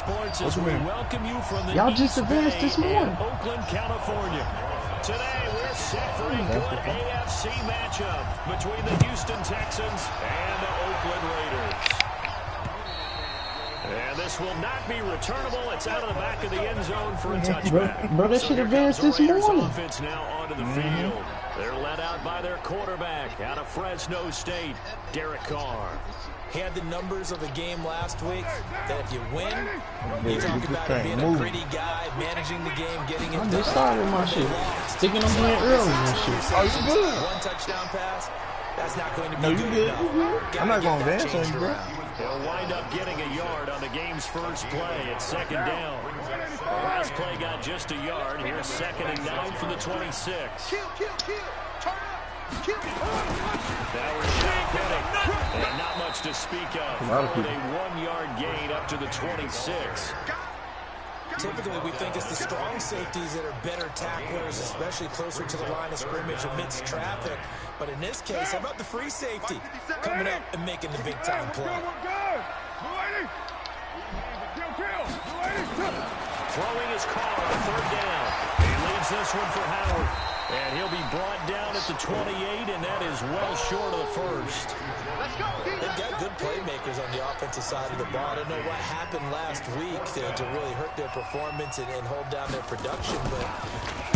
Sports as we welcome you from the Y'all just advanced this morning. Oakland, California. Today we're set for a good AFC matchup between the Houston Texans and the Oakland Raiders. And this will not be returnable. It's out of the back of the end zone for a touchback. Bro, that should advanced this morning. Offense now onto the field. They're led out by their quarterback out of Fresno State, Derek Carr. He had the numbers of a game last week that if you win, you talk about him being a gritty guy, managing the game, getting it done. I just started my shit. Thinking I'm being early and shit. Oh, you good? One touchdown pass, that's not going to be No, you good good. You good. I'm not going to advance on you, bro. He'll wind up getting a yard on the game's first play at second down. The last play got just a yard. Here's 2nd and 9 from the 26. Now Rashad Penny, and not much to speak of. Throwing a 1-yard gain up to the 26. Typically, we think it's the strong safeties that are better tacklers, especially closer to the line of scrimmage amidst traffic. But in this case, how about the free safety coming up and making the big-time play? Throwing his car on 3rd down. He leaves this one for Howard. And he'll be brought down at the 28, and that is well short of the first. They've got good playmakers on the offensive side of the ball. I don't know what happened last week to really hurt their performance and hold down their production, but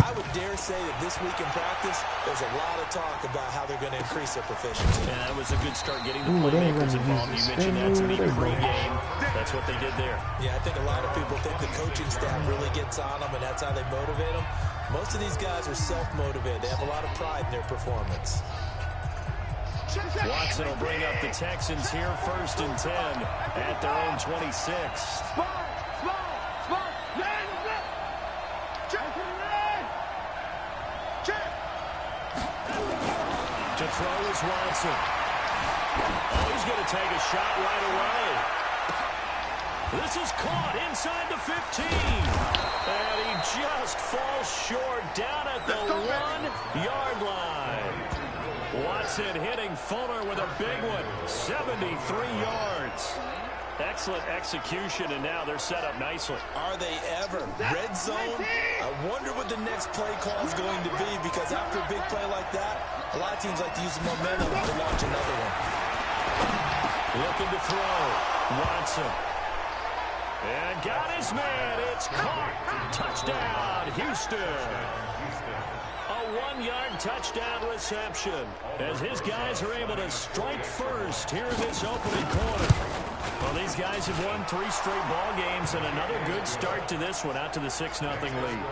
I would dare say that this week in practice, there's a lot of talk about how they're going to increase their proficiency. Yeah, that was a good start getting the playmakers involved. You mentioned that to me pre-game. That's what they did there. Yeah, I think a lot of people think the coaching staff really gets on them, and that's how they motivate them. Most of these guys are self-motivated. They have a lot of pride in their performance. Watson will bring up the Texans here 1st and 10 at their own 26. To throw is Watson. Oh, he's going to take a shot right away. This is caught inside the 15. And he just falls short down at the 1-yard line. Watson hitting Fuller with a big one. 73 yards. Excellent execution, and now they're set up nicely. Are they ever? Red zone? I wonder what the next play call is going to be, because after a big play like that, a lot of teams like to use the momentum to launch another one. Looking to throw. Watson. And got his man. It's caught. Touchdown, Houston. A 1-yard touchdown reception as his guys are able to strike first here in this opening quarter. Well, these guys have won 3 straight ball games, and another good start to this one, out to the 6-0 lead.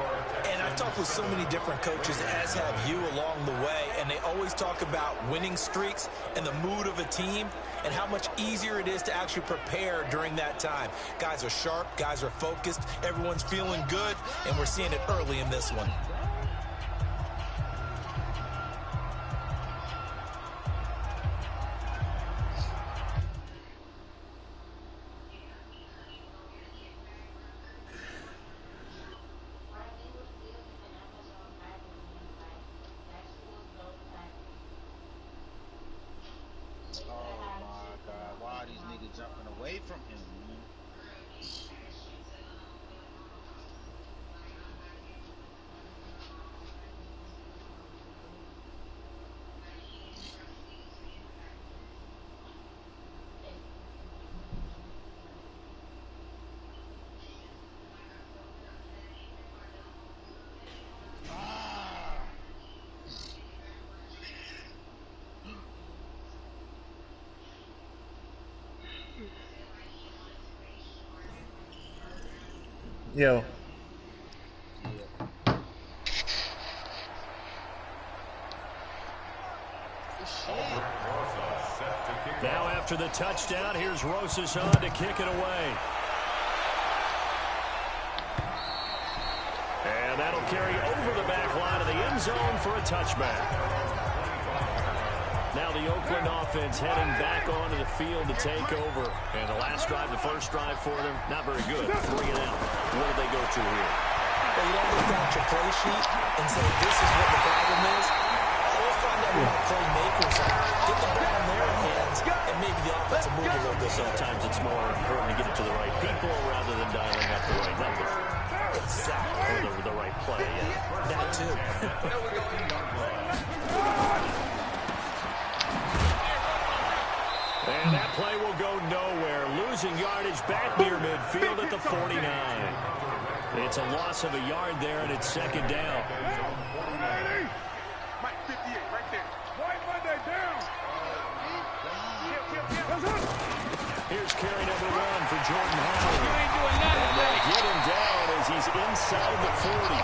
And I've talked with so many different coaches, as have you, along the way, and they always talk about winning streaks and the mood of a team and how much easier it is to actually prepare during that time. Guys are sharp, guys are focused, everyone's feeling good, and we're seeing it early in this one. Yo. Now after the touchdown, here's Rosas on to kick it away. And that'll carry over the back line of the end zone for a touchback. Now the Oakland offense heading back onto the field to take over. And the last drive, the first drive for them, not very good. 3 and out. What do they go to here? Well, you don't look down at your play sheet and say, this is what the problem is. Always find out who the playmakers are. Get the ball in their hands and maybe the offense will move a little bit. Sometimes it's more important to get it to the right people rather than dialing up the right number. Exactly. Or the right play, yeah. That too. And that play will go nowhere. Losing yardage back near midfield at the 49. It's a loss of a yard there, and it's second down. Mike 58 right there. White Monday down. Here's carry number 1 for Jordan Howard. And they get him down as he's inside the 40.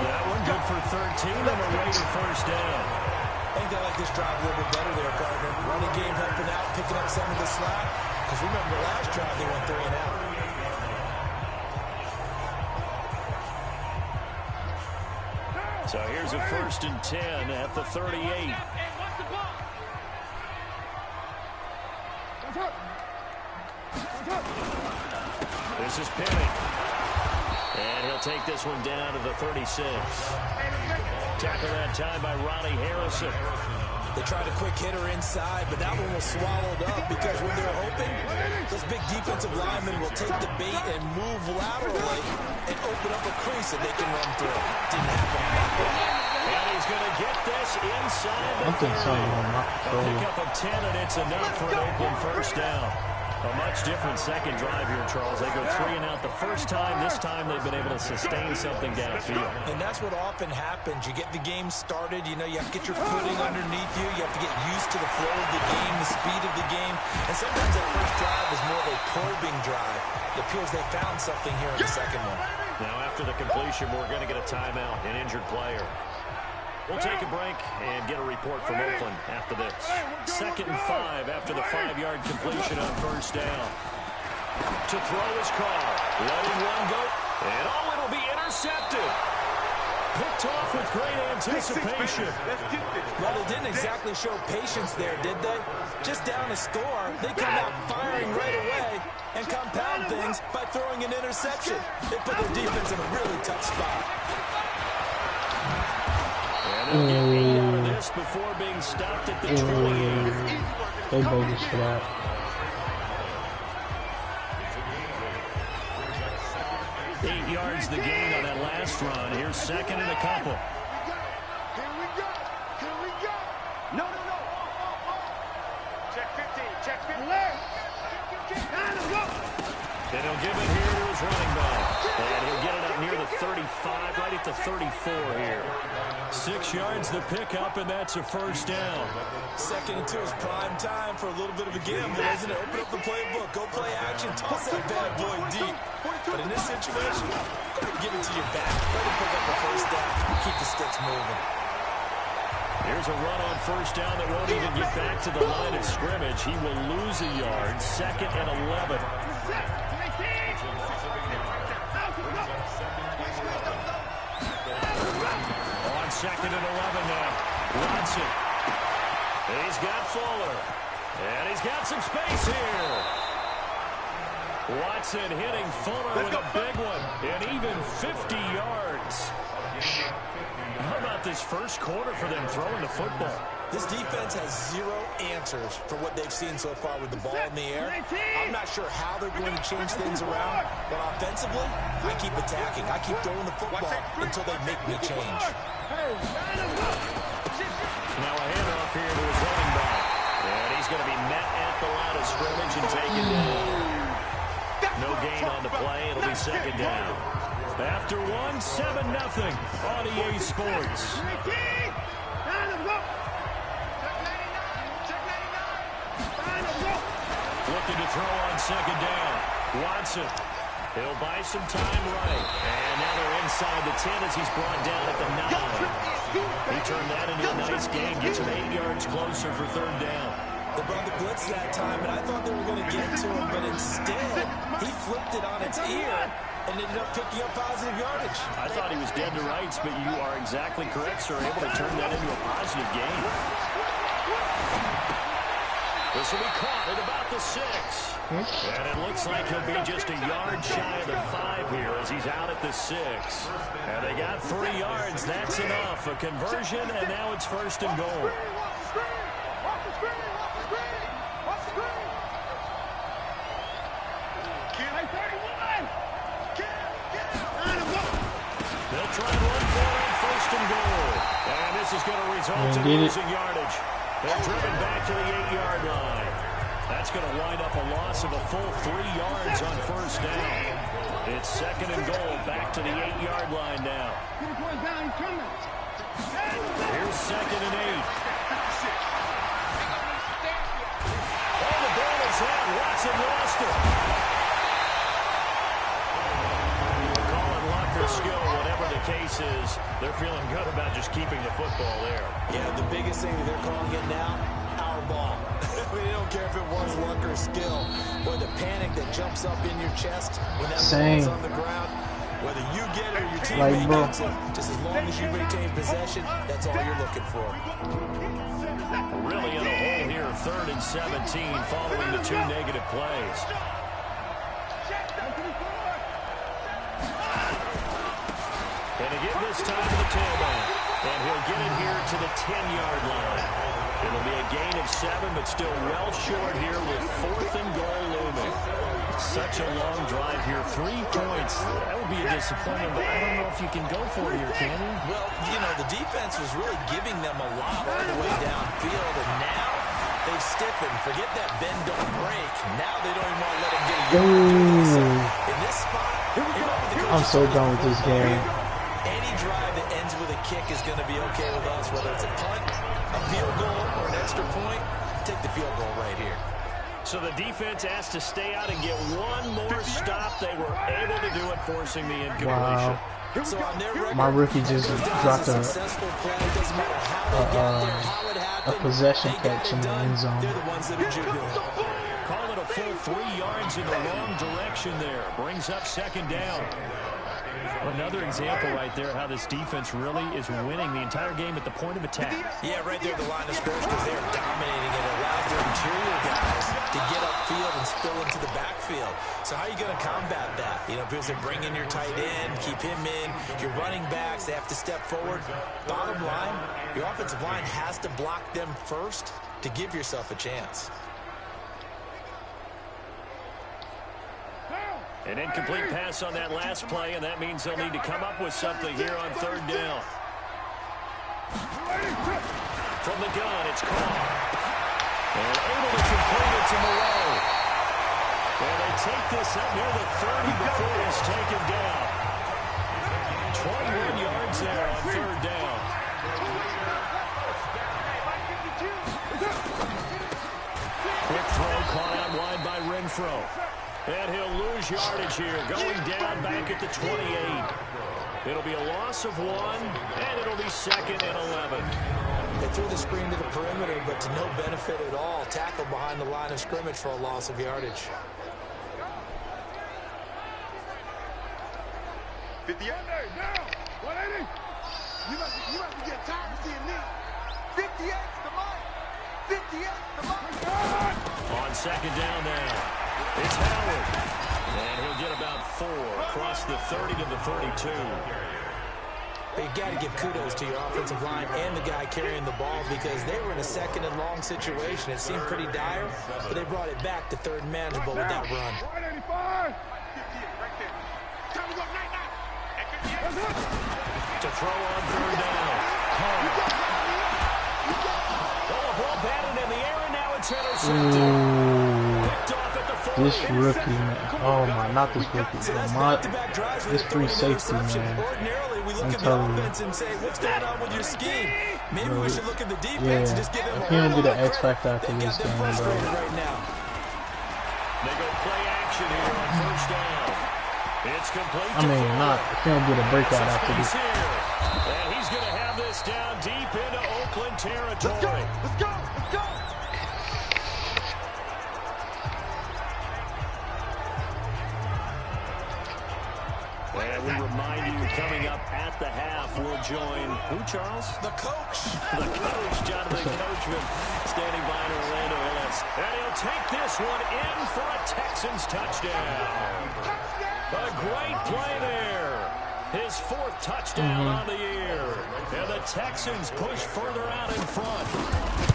That one good for 13 and a Raider first down. I think they like this drive a little bit better there, partner. Running game helping out, picking up some of the slack. Because remember, the last drive they went 3 and out. So here's a 1st and 10 at the 38. This is Penning. And he'll take this one down to the 36. Tackle that time by Ronnie Harrison. They tried a quick hitter inside, but that one was swallowed up because when they're open, those big defensive linemen will take the bait and move laterally and open up a crease that they can run through. Didn't happen on that play. And he's going to get this inside the 30. A pickup of 10, and it's enough for an Oakland first down. A much different second drive here, Charles. They go 3 and out the first time. This time they've been able to sustain something downfield. And that's what often happens. You get the game started. You know, you have to get your footing underneath you. You have to get used to the flow of the game, the speed of the game. And sometimes that first drive is more of a probing drive. It appears they found something here in the second one. Now after the completion, we're going to get a timeout, an injured player. We'll take a break and get a report from Oakland after this. 2nd and 5 after the 5-yard completion on first down. To throw is called. Letting one go. And it'll be intercepted. Picked off with great anticipation. Well, they didn't exactly show patience there, did they? Just down a score, they come out firing right away and compound things by throwing an interception. They put their defense in a really tough spot. And they'll get 8 out of this before being stopped at the 28. They bogus for that. Eight yards the gain on that last run. Here's 2nd and a couple. Here we go. Here we go. No. Check 15. Check 15. And he'll give it here to his running back. And he'll get it up near the 35, right at the 34 here. 6 yards the pickup, and that's a first down. 2nd and 2 is prime time for a little bit of a gamble, isn't it? Open up the playbook, go play action, toss that bad boy deep. But in this situation, go ahead and give it to your back. Let him pick up the first down. Keep the sticks moving. Here's a run on first down that won't even get back to the line of scrimmage. He will lose a yard. 2nd and 11. On 2nd and 11 now. Watson. He's got Fuller. And he's got some space here. Watson hitting Fuller with a big one. And even 50 yards. How about this first quarter for them throwing the football? This defense has 0 answers for what they've seen so far with the ball in the air. I'm not sure how they're going to change things around, but offensively, I keep attacking. I keep throwing the football until they make me change. Now a handoff here to his running back. And he's going to be met at the line of scrimmage and taken down. No gain on the play. It'll be 2nd down. After 1, 7-0 on EA Sports. Looking to throw on 2nd down. Watson. He'll buy some time right. And now they're inside the 10 as he's brought down at the 9. He turned that into a nice gain. Gets him 8 yards closer for 3rd down. They brought the blitz that time, and I thought they were going to get to him, but instead, he flipped it on its ear and ended up picking up positive yardage. I thought he was dead to rights, but you are exactly correct, sir. Able to turn that into a positive gain. This will be caught at about the 6. And it looks like he'll be just a yard shy of the 5 here as he's out at the 6. And they got 3 yards. That's enough. A conversion, and now it's 1st and goal. try and run for it on 1st and goal. And this is going to result in losing yardage. They're driven back to the 8-yard line. That's going to wind up a loss of a full 3 yards on 1st down. It's 2nd and goal, back to the 8-yard line now. Here's 2nd and 8. Oh, the ball is out. Watson lost it. Calling luck or skill, whatever the case is, they're feeling good about just keeping the football there. Yeah, the biggest thing that they're calling it now, our ball. They don't care if it was luck or skill. Or the panic that jumps up in your chest when that ball's on the ground. Whether you get it or your teammate gets it, just as long as you retain possession, that's all you're looking for. Really in a hole here, 3rd and 17 following the 2 negative plays. And to give this time to the tailback. And he'll get it here to the 10-yard line. It'll be a gain of 7, but still well short here with 4th and goal looming. Such a long drive here. 3 points. That would be a disappointment, but I don't know if you can go for it here, can you? Well, you know, the defense was really giving them a lot all the way downfield, and now they've stiffened. Forget that bend, don't break. Now they don't even want to let him get a yard. So in this spot, I'm so done with this game. Any drive that ends with a kick is going to be okay with us, whether it's a punt, a field goal, or an extra point. Take the field goal right here. So the defense asked to stay out and get one more stop. They were able to do it, forcing the incompletion. Wow. So on their record, My rookie just dropped a possession catch in the end zone. They're the ones that are jubilant. Call it a full 3 yards in the wrong direction there. Brings up 2nd down. Another example right there how this defense really is winning the entire game at the point of attack. Yeah, right there at the line of scrimmage because they're dominating it. It allows their interior guys to get upfield and spill into the backfield. So how are you going to combat that? You know, because they're bringing your tight end, keep him in. Your running backs, they have to step forward. Bottom line, your offensive line has to block them first to give yourself a chance. An incomplete pass on that last play, and that means they'll need to come up with something here on 3rd down. From the gun, it's caught. And able to complete it to Moreau. And they take this up near the 30 before he's taken down. 21 yards there on 3rd down. Quick throw caught out wide by Renfro. And he'll lose yardage here, going down back at the 28. It'll be a loss of 1, and it'll be 2nd and 11. They threw the screen to the perimeter, but to no benefit at all. Tackle behind the line of scrimmage for a loss of yardage. 50 on there, now, 180. You must be getting tired of seeing me. 58's the mark. 58's the mark. On 2nd down now. It's Howard. And he'll get about 4 across the 30 to the 32. But you got to give kudos to your offensive line and the guy carrying the ball because they were in a 2nd and long situation. It seemed pretty dire, but they brought it back to 3rd and manageable with that run. 185. To throw on 3rd down. Oh, ball batted in the air, and now it's intercepted. This rookie, man. Oh my, not this rookie. This free safety, man. I'm telling you. Bro, yeah, if he don't get an X factor after this game, bro. They go play action here on 1st down. It's complete. I mean, not if he don't get a breakout after this. And he's going to have this down deep into Oakland territory. Let's go. Let's go. And we remind you, coming up at the half, we'll join who, Charles? The coach. The coach, Jonathan Coachman, standing by in Orlando Ellis. And he'll take this one in for a Texans touchdown. A great play there. His 4th touchdown on the year. And the Texans push further out in front.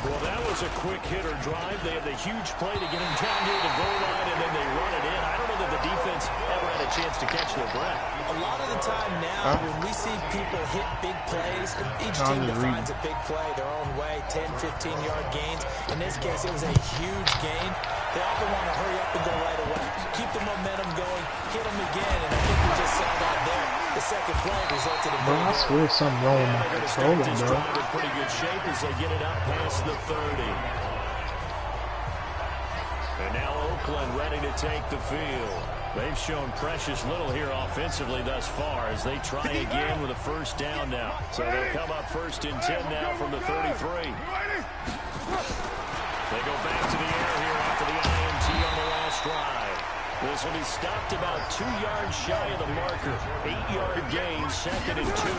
Well, that was a quick hitter drive. They had the huge play to get him down near the goal line, and then they run it in. I don't know that the defense ever had a chance to catch their breath. A lot of the time now, when we see people hit big plays, each team defines a big play their own way, 10, 15-yard gains. In this case, it was a huge gain. They often want to hurry up and go right away. Keep the momentum going, hit them again, and I think we just saw that there. The second play resulted in... Bro, I swear something wrong with my controller, bro. In pretty good shape as they get it up past the 30. And now Oakland ready to take the field. They've shown precious little here offensively thus far as they try again with a first down now. So they'll come up 1st and 10 now from the 33. They go back to the air here after the INT on the last drive. This will be stopped about 2 yards shy of the marker. 8-yard gain, 2nd and 2.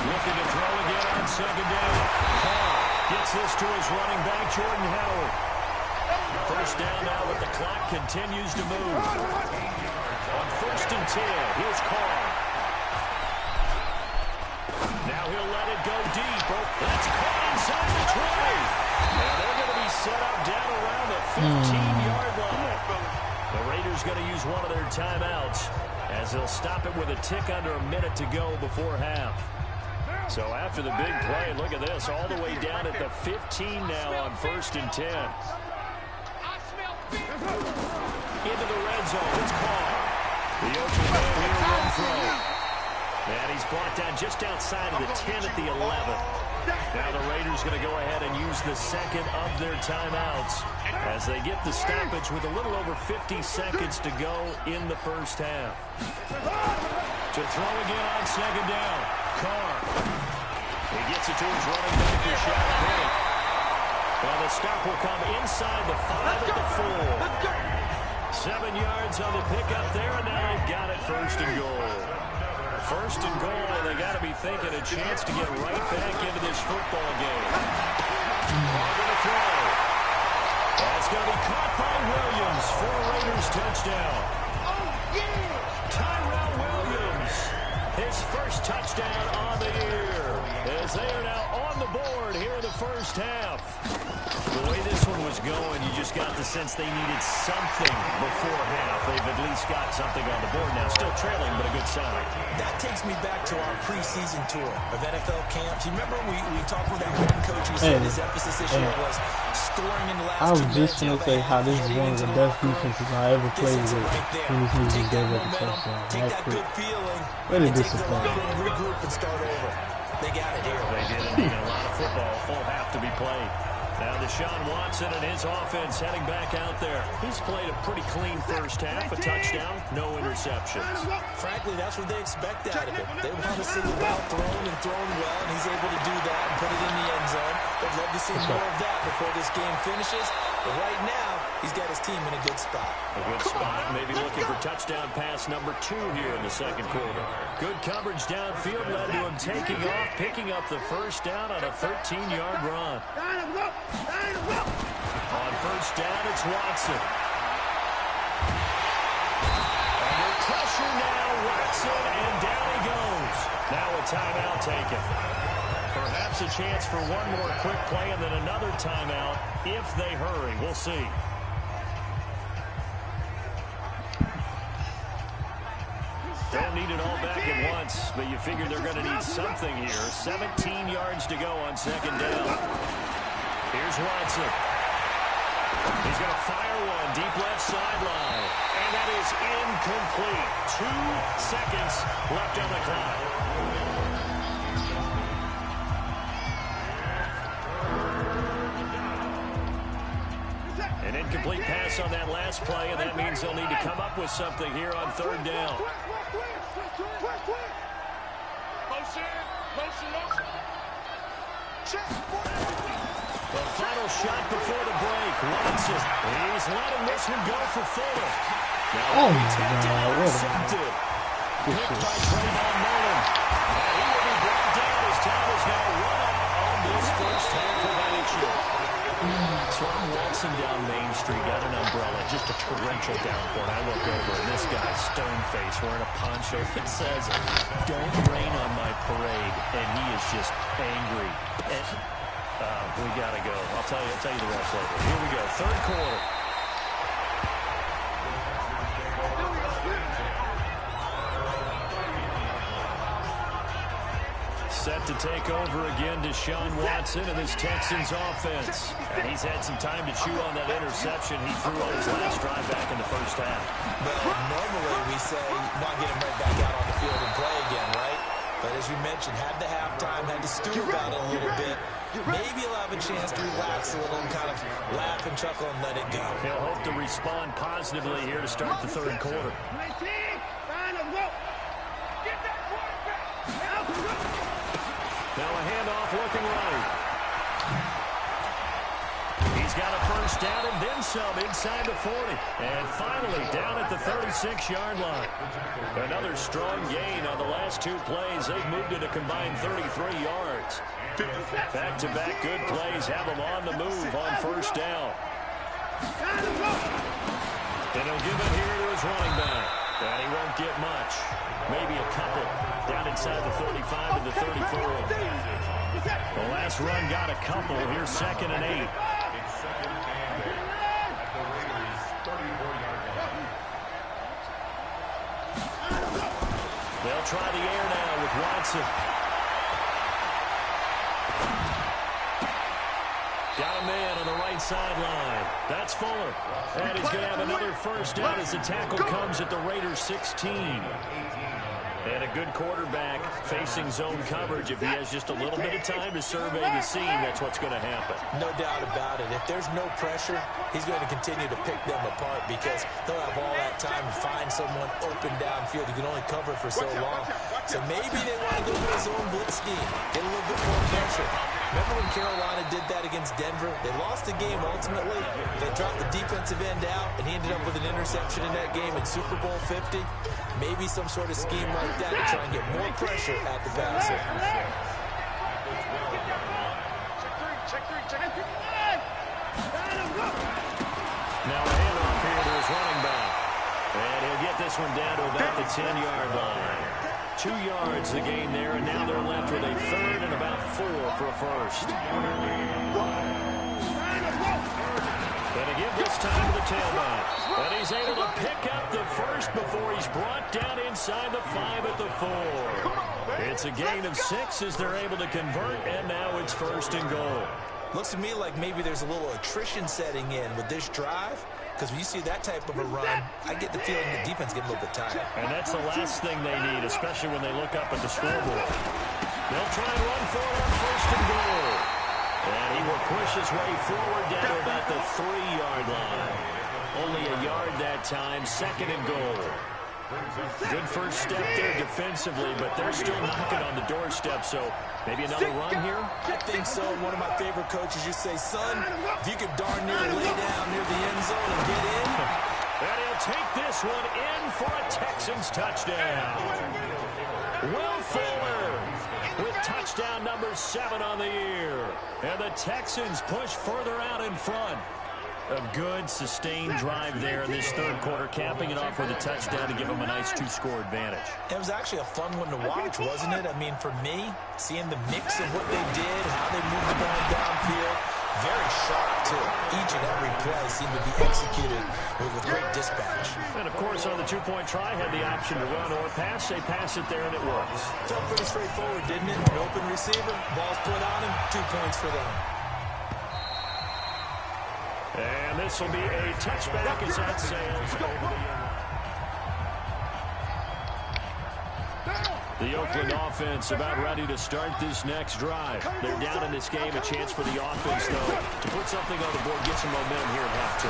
Looking to throw again on 2nd down. Carr gets this to his running back, Jordan Howard. First down now, but the clock continues to move. On 1st and 10, here's Carr. Now he'll let it go deep. That's caught inside the 20. And they're going to be set up down around the 15-yard line. The Raiders going to use one of their timeouts as they'll stop it with a tick under a minute to go before half. So after the big play, look at this, all the way down at the 15 now on 1st and 10. Into the red zone, it's Carr. The open man here, one throw. And he's brought down just outside of the 10 at the 11. Now the Raiders going to go ahead and use the 2nd of their timeouts as they get the stoppage with a little over 50 seconds to go in the first half. To throw again on 2nd down. Carr. He gets it to his running back for Shaq Penny. Well, the stop will come inside the 5 at the 4. 7 yards on the pickup there, and now they've got it 1st and goal. 1st and goal, and they got to be thinking a chance to get right back into this football game. Carr going to throw. That's going to be caught by Williams for a Raiders touchdown. Tyrell Williams, his 1st touchdown on the year, as they are now on the board here in the first half. The way this one was going, you just got the sense they needed something before half. They've at least got something on the board now. Still trailing, but a good sign. That takes me back to our preseason tour of NFL camps. You remember we talked with that one coach who said his emphasis this year was scoring in the last 2 minutes. I was just going to say how this is one of the best defenses I ever played with. When this nigga just gave up a touchdown. Take that good feeling. Really disappointing. Regroup and start over. They got it here. They did indeed. A lot of football, full half to be played. Now Deshaun Watson and his offense heading back out there. He's played a pretty clean first half, a touchdown, no interceptions. Frankly, that's what they expect out of him. They want to see the ball thrown and thrown well, and he's able to do that and put it in the end zone. They'd love to see more of that before this game finishes. But right now, he's got his team in a good spot. A good spot, maybe looking for touchdown pass number 2 here in the second quarter. Good coverage downfield led to him taking off, picking up the first down on a 13-yard run. On first down, it's Watson. Under pressure now, Watson, and down he goes. Now a timeout taken. Perhaps a chance for one more quick play and then another timeout if they hurry. We'll see. Don't need it all back at once, but you figure they're going to need something here. 17 yards to go on second down. Here's Watson. He's going to fire one deep left sideline. And that is incomplete. 2 seconds left on the clock. An incomplete pass on that last play, and that means they'll need to come up with something here on third down. The final shot before the break. Watson, he's letting this one go for Fuller. Oh my God, what intercepted. Picked by Trayvon Mullen. And he will be brought down as time is now run out on this first half of action. So I'm waltzing down Main Street, got an umbrella, just a torrential downpour, and I look over, and this guy's stone-faced, wearing a poncho that says, "Don't rain on my parade," and he is just angry. And, we got to go. I'll tell you the rest later. Here we go, third quarter. Set to take over again, Deshaun Watson and this Texans offense. And he's had some time to chew on that interception he threw on his last drive back in the first half. Well, normally we say not get him right back out on the field and play again, right? But as you mentioned, had the halftime, had to stew about it a little bit. Maybe he'll have a chance to relax a little and kind of laugh and chuckle and let it go. He'll hope to respond positively here to start the third quarter. Now a handoff looking right. He's got a first down and then some inside the 40. And finally down at the 36-yard line. Another strong gain on the last two plays. They've moved it a combined 33 yards. Back-to-back good plays have them on the move on first down. And he'll give it here to his running back. And he won't get much. Maybe a couple down inside the 35 to the 34. The last run got a couple. Here's 2nd and 8. They'll try the air now with Watson. Got a man on the right sideline. That's Fuller. And he's going to have another first down as the tackle comes at the Raiders' 16. And a good quarterback facing zone coverage. If he has just a little bit of time to survey the scene, that's what's going to happen. No doubt about it. If there's no pressure, he's going to continue to pick them apart because he'll have all that time to find someone open downfield. He can only cover for so long. So maybe they want to go to his own blitz scheme, get a little bit more pressure. Remember when Carolina did that against Denver? They lost the game ultimately. They dropped the defensive end out, and he ended up with an interception in that game in Super Bowl 50. Maybe some sort of scheme like that to try and get more pressure at the passer. Now a handoff here to his running back. And he'll get this one down to about the 10-yard line. 2 yards the gain there, and now they're left with a third and about 4 for a first. And again this time to the tailback. And he's able to pick up the first before he's brought down inside the 5 at the 4. It's a gain of 6 as they're able to convert, and now it's 1st and goal. Looks to me like maybe there's a little attrition setting in with this drive. Because when you see that type of a run, I get the feeling the defense getting a little bit tired. And that's the last thing they need, especially when they look up at the scoreboard. They'll try and run for it on 1st and goal. And he will push his way forward down to about the 3-yard line. Only a yard that time, 2nd and goal. Good first step there defensively, but they're still knocking on the doorstep, so maybe another run here? I think so. One of my favorite coaches used to say, son, if you could darn near lay down near the end zone and get in. And he'll take this one in for a Texans touchdown. Will Fuller with touchdown number 7 on the year. And the Texans push further out in front. A good, sustained drive there in this third quarter, capping it off with a touchdown to give them a nice 2-score advantage. It was actually a fun one to watch, wasn't it? I mean, for me, seeing the mix of what they did, how they moved the ball downfield, very sharp, too. Each and every play seemed to be executed with great dispatch. And, of course, on the 2-point try, had the option to run or pass. They pass it there, and it works. Felt pretty straightforward, didn't it? An open receiver, ball's put on him, 2 points for them. And this will be a touchback as that sails over the end. The Oakland offense about ready to start this next drive. They're down in this game. A chance for the offense, though, to put something on the board, get some momentum here at half-2.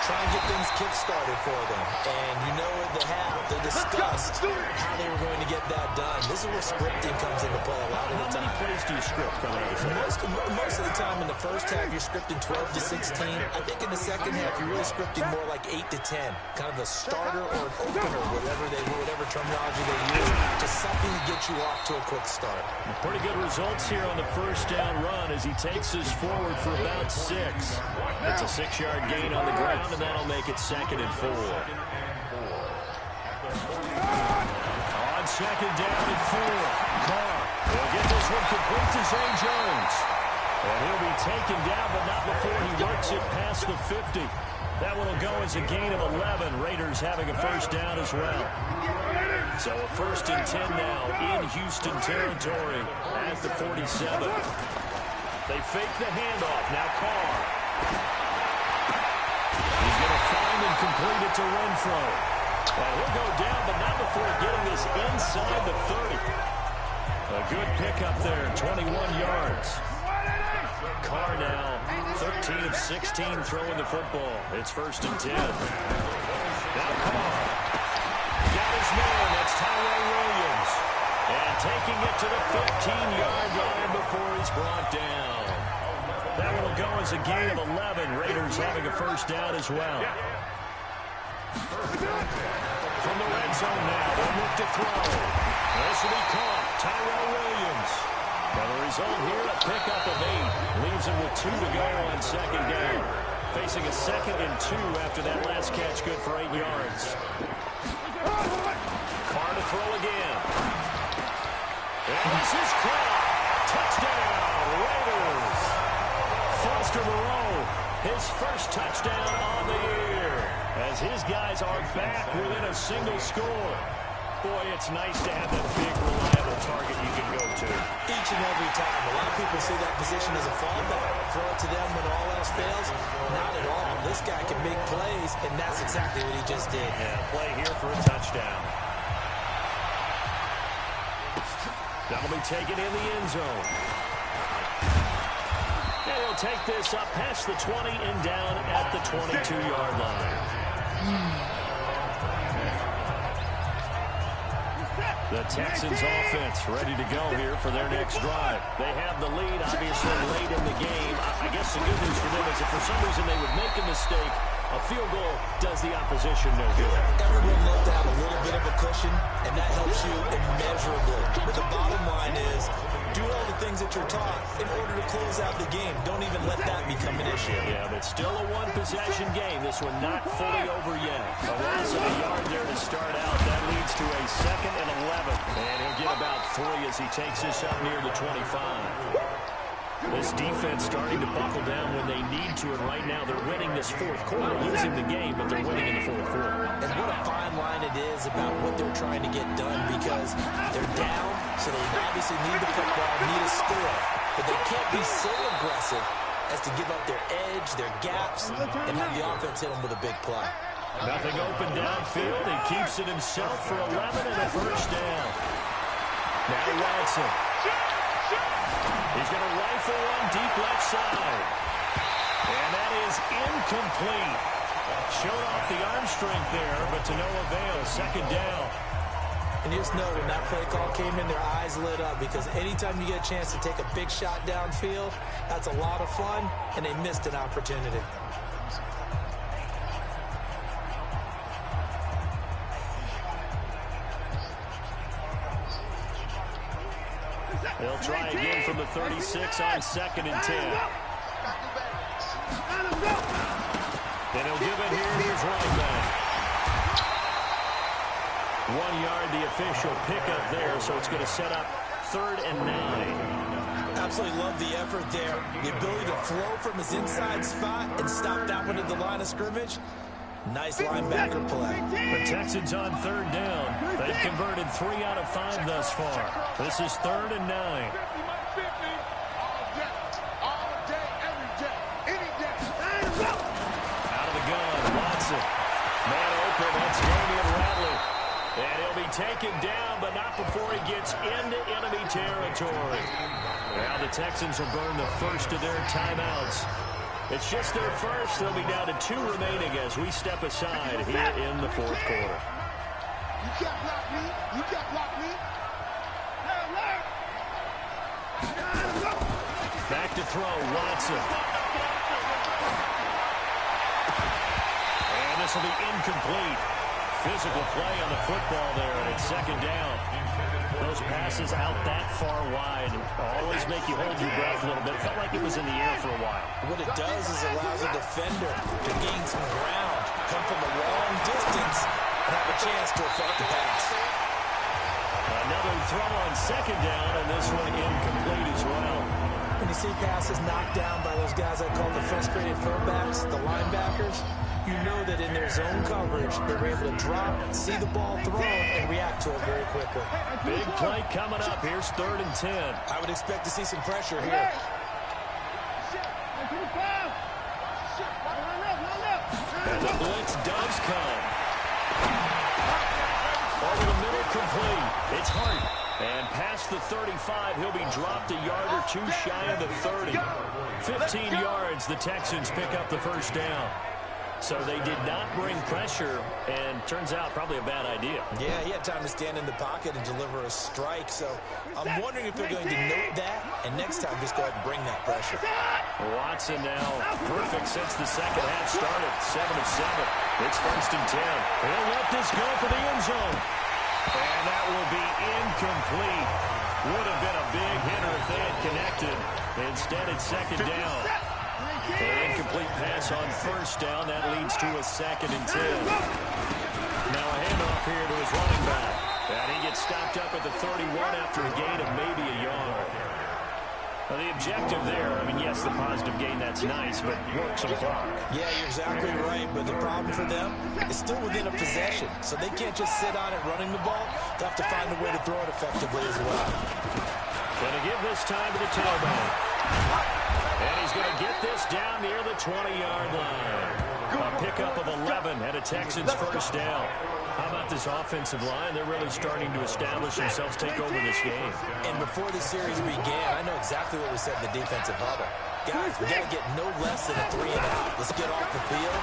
Try and get things kick-started for them. And you know at the half, they discussed how they were going to get that done. This is where scripting comes into play a lot of the time. How many plays do you script coming out of the Most of the time in the first half, you're scripting 12 to 16. I think in the second half, you're really scripting more like 8 to 10. Kind of a starter or an opener, whatever terminology they use, just something to get you off to a quick start. Pretty good results here on the first down run as he takes us forward for about 6. It's a 6-yard gain on the ground, and that'll make it 2nd and 4. On 2nd down and 4, Carr will get this one complete to Zay Jones. And he'll be taken down, but not before he works it past the 50. That one will go as a gain of 11. Raiders having a first down as well. So a 1st and 10 now in Houston territory at the 47. They fake the handoff. Now Carr. He's going to find and complete it to Renfro. And he'll go down, but not before getting this inside the 30. A good pickup there, 21 yards. Carr now 13 of 16 throwing the football. It's 1st and 10. Now Carr. Got his man. That's Tyrell Williams. And taking it to the 15-yard line before he's brought down. That one will go as a gain of 11. Raiders having a first down as well. From the red zone now, they look to throw. This will be caught. Tyrell Williams. Now the result here, a pickup of 8. Leaves him with 2 to go on 2nd down. Facing a 2nd and 2 after that last catch, good for 8 yards. Carr to throw again. And this is caught. Touchdown, Raiders. Foster Moreau, his first touchdown on the year. As his guys are back within a single score. Boy, it's nice to have that big, reliable target you can go to. Each and every time. A lot of people see that position as a fallback. Throw it to them when all else fails. Not at all. This guy can make plays, and that's exactly what he just did. Yeah, play here for a touchdown. That'll be taken in the end zone. And he'll take this up past the 20 and down at the 22-yard line. The Texans offense ready to go here for their next drive. They have the lead, obviously, late in the game. I guess the good news for them is if for some reason they would make a mistake, a field goal does the opposition no good. Everyone loves to have a little bit of a cushion, and that helps you immeasurably. But the bottom line is, do all the things that you're taught in order to close out the game. Don't even let that become an issue. Yeah, but still a one-possession game. This one not fully over yet. A loss of a yard there to start out. That leads to a 2nd and 11. And he'll get about 3 as he takes this up near the 25. This defense starting to buckle down when they need to, and right now they're winning this 4th quarter, losing the game, but they're winning in the 4th quarter. And what a fine line it is about what they're trying to get done, because they're down, so they obviously need the football, need a score, but they can't be so aggressive as to give up their edge, their gaps, and have the offense hit them with a big play. Nothing open downfield. He keeps it himself for 11 and a first down. Now Watson. He's going to rifle one deep left side. And that is incomplete. Showed off the arm strength there, but to no avail. 2nd down. And you just know when that play call came in, their eyes lit up, because anytime you get a chance to take a big shot downfield, that's a lot of fun, and they missed an opportunity. They'll try again from the 36 on 2nd and 10. Then he'll give it here to his running back. 1 yard, the official pickup there, so it's going to set up 3rd and 9. Absolutely love the effort there. The ability to flow from his inside spot and stop that one at the line of scrimmage. Nice linebacker play. The Texans on 3rd down. They've converted 3 out of 5 thus far. This is 3rd and 9. Out of the gun, Watson. Man open, that's Damian Ratley. And he'll be taken down, but not before he gets into enemy territory. Now the Texans will burn the first of their timeouts. It's just their first. They'll be down to 2 remaining as we step aside here in the 4th quarter. You can't block me. You can't block me. Back to throw, Watson. And this will be incomplete. Physical play on the football there, and it's second down. Those passes out that far wide always make you hold your breath a little bit. Felt like it was in the air for a while. What it does is allows a defender to gain some ground, come from a long distance, and have a chance to affect the pass. Another throw on second down, and this one incomplete as well. When you see passes knocked down by those guys I call the frustrated fullbacks, the linebackers, you know that in their zone coverage, they're able to drop, see the ball thrown, and react to it very quickly. Big play coming up. Here's 3rd and 10. I would expect to see some pressure here. And the blitz does come. Over the middle, complete. It's Hart. And past the 35, he'll be dropped a yard or two shy of the 30. 15 yards, the Texans pick up the first down. So they did not bring pressure, and turns out probably a bad idea. Yeah, he had time to stand in the pocket and deliver a strike. So I'm wondering if they're going to note that, and next time just go ahead and bring that pressure. Watson now perfect since the second half started. 7 of 7. It's 1st and 10. He'll let this go for the end zone. And that will be incomplete. Would have been a big hitter if they had connected. Instead, it's second down. An incomplete pass on first down. That leads to a 2nd and 10. Now a handoff here to his running back. And he gets stopped up at the 31 after a gain of maybe a yard. Now the objective there, I mean, yes, the positive gain, that's nice, but work some clock. Yeah, you're exactly right, but the problem for them is still within a possession. So they can't just sit on it running the ball. They'll have to find a way to throw it effectively as well. Going to give this time to the tailback. And he's going to get this down near the 20-yard line. A pickup of 11 and a Texans first down. How about this offensive line? They're really starting to establish themselves, take over this game. And before the series began, I know exactly what we said in the defensive huddle. Guys, we got to get no less than a 3-and-out. Let's get off the field.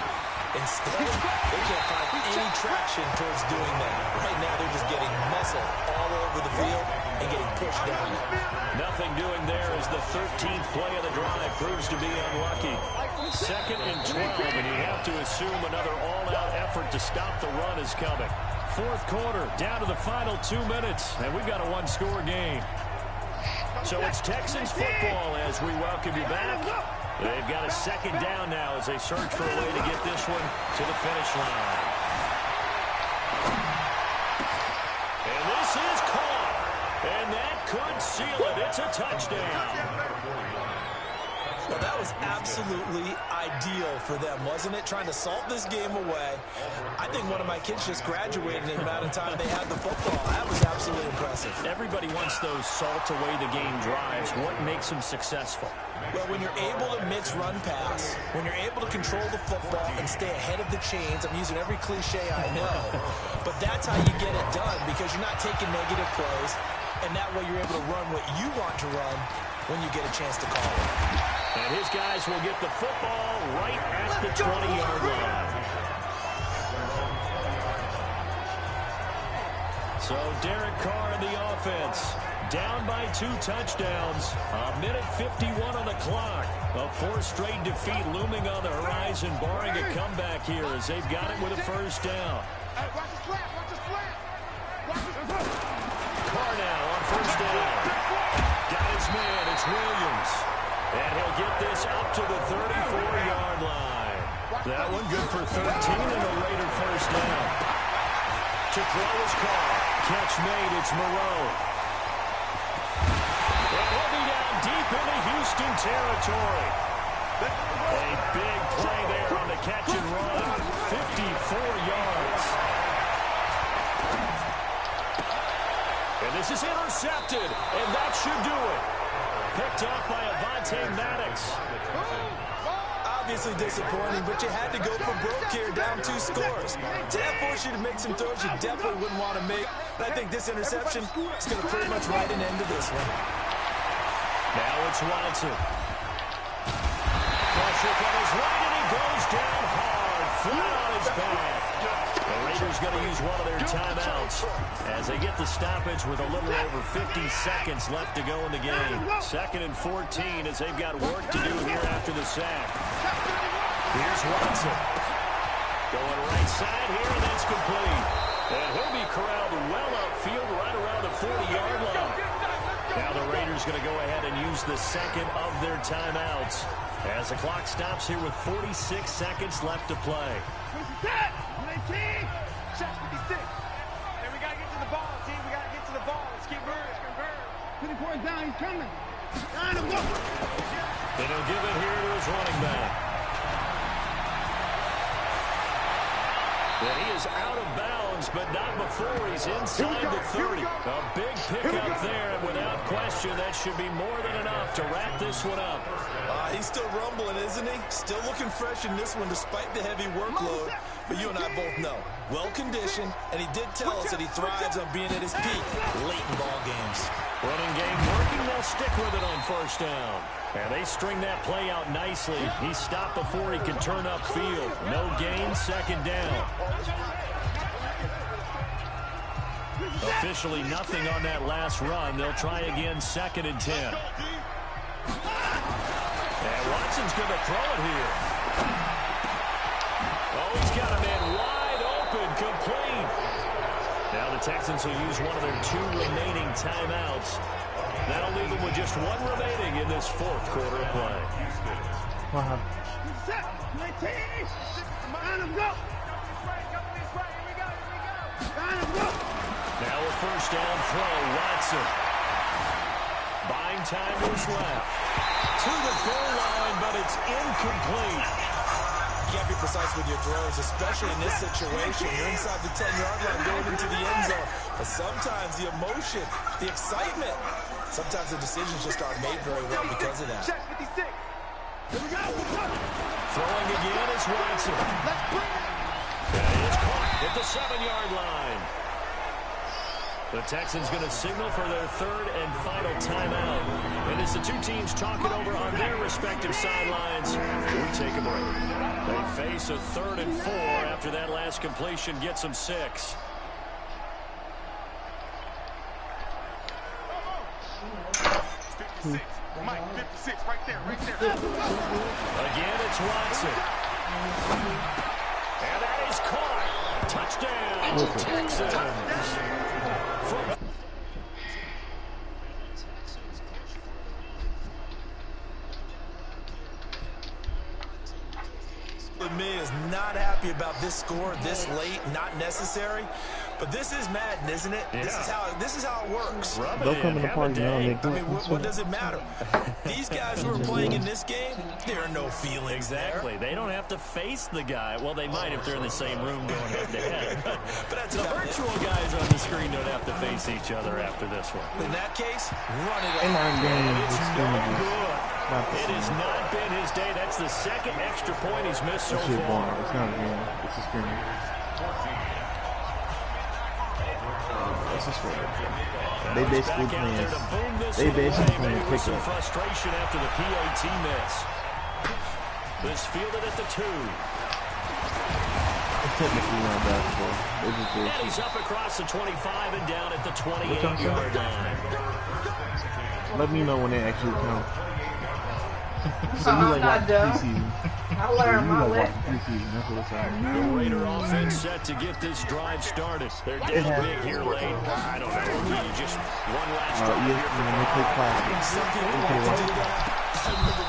Instead, they can't find any traction towards doing that. Right now, they're just getting muscle all over the field and getting pushed down. Nothing doing there as the 13th play of the drive proves to be unlucky. 2nd and 12, and you have to assume another all-out effort to stop the run is coming. 4th quarter, down to the final 2 minutes, and we've got a one-score game. So it's Texans football as we welcome you back. They've got a 2nd down now as they search for a way to get this one to the finish line. And this is caught. And that could seal it. It's a touchdown. Well, that was absolutely ideal for them, wasn't it? Trying to salt this game away. I think one of my kids just graduated in the amount of time they had the football. That was absolutely impressive. Everybody wants those salt-away-the-game drives. What makes them successful? Well, when you're able to mix run pass, when you're able to control the football and stay ahead of the chains, I'm using every cliche I know, but that's how you get it done because you're not taking negative plays, and that way you're able to run what you want to run when you get a chance to call it. And his guys will get the football right at the 20-yard line. So Derek Carr in the offense. Down by 2 touchdowns. A minute 51 on the clock. A 4th straight defeat looming on the horizon, barring a comeback here as they've got it with a first down. Carr now on first down. Got his man. It's Williams. And he'll get this up to the 34-yard line. That one good for 13 and a Raider first down. To throw is Carr. Catch made. It's Moreau. And he'll be down deep into Houston territory. A big play there on the catch and run. 54 yards. And this is intercepted. And that should do it. Picked off by Avonte Maddox. Obviously disappointing, but you had to go for broke here, down 2 scores. That forced you to make some throws you definitely wouldn't want to make. And I think this interception is going to pretty much write an end to this one. Now it's Watson. Pressure from his right, and he goes down hard, flat on his back. The Raiders going to use one of their timeouts as they get the stoppage with a little over 50 seconds left to go in the game. 2nd and 14 as they've got work to do here after the sack. Here's Watson. Going right side here, and that's complete. And he'll be corralled well outfield right around the 40-yard line. Now the Raiders going to go ahead and use the second of their timeouts as the clock stops here with 46 seconds left to play. Check 56. Hey, we got to get to the ball, team. We got to get to the ball. Let's keep moving. 24 is down. He's coming. Line him up. And he'll give it here to his running back. And he is out of bounds, but not before he's inside the 30. A big pickup there, and without question, that should be more than enough to wrap this one up. He's still rumbling, isn't he? Still looking fresh in this one despite the heavy workload. But you and I both know, well-conditioned, and he did tell us that he thrives on being at his peak late in ball games. Running game working, they'll stick with it on first down. And they string that play out nicely. He stopped before he could turn upfield. No gain, second down. Officially nothing on that last run. They'll try again, 2nd and 10. And Watson's going to throw it here. Oh, he's got a man wide open, complete. Now the Texans will use one of their 2 remaining timeouts. That'll leave them with just 1 remaining in this 4th quarter of play. Wow. Now a first down throw, Watson. Buying time is left. To the goal line, but it's incomplete. You can't be precise with your throws, especially in this situation. You're inside the 10-yard line going into the end zone. But sometimes the emotion, the excitement, sometimes the decisions just aren't made very well because of that. Check 56. Throwing again is Watson. And he is caught at the 7-yard line. The Texans going to signal for their 3rd and final timeout. And as the 2 teams talk it over on their respective sidelines, we take a break. They face a 3rd and 4 after that last completion gets them 6. Mike, 56, right there. Again, it's Watson. And that is caught. Touchdown, Texans. Me is not happy about this score this late, not necessary. But this is Madden, isn't it? Yeah. This is how it works. They'll come in the party now. I mean, what does it matter? These guys who are playing in this game, there are no feelings. Exactly. They don't have to face the guy. Well, they might if they're in the same room going head-to-head. But that's the virtual guys on the screen don't have to face each other after this one. In that case, run it up. It's no good. It has not been his day. That's the 2nd extra point he's missed so far. It's not a game. It's a scrimmage. It's a scrimmage. They basically playing. They basically playing some pickup. frustration after the PAT miss. This fielded at the 2. It's technically not basketball. It's just And he's up across the 25 and down at the 28-yard line. Let me know when they actually count. So I'm not dumb. I learned my lesson. That's what it's like. The Raider offense set to get this drive started. They're down big here late. I don't know. You just one last drive here for when they play classics.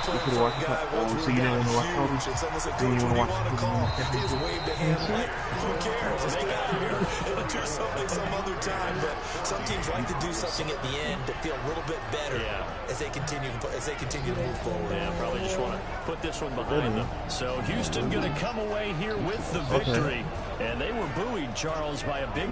You could watch it. So you didn't want to watch Kobe? Then you want to watch it? Who cares? They got here. It'll do something some other time. But some teams like to do something at the end to feel a little bit better as they continue to move forward. Yeah, probably just want to put this one behind them. So Houston going to come away here with the victory. And they were buoyed, Charles, by a big...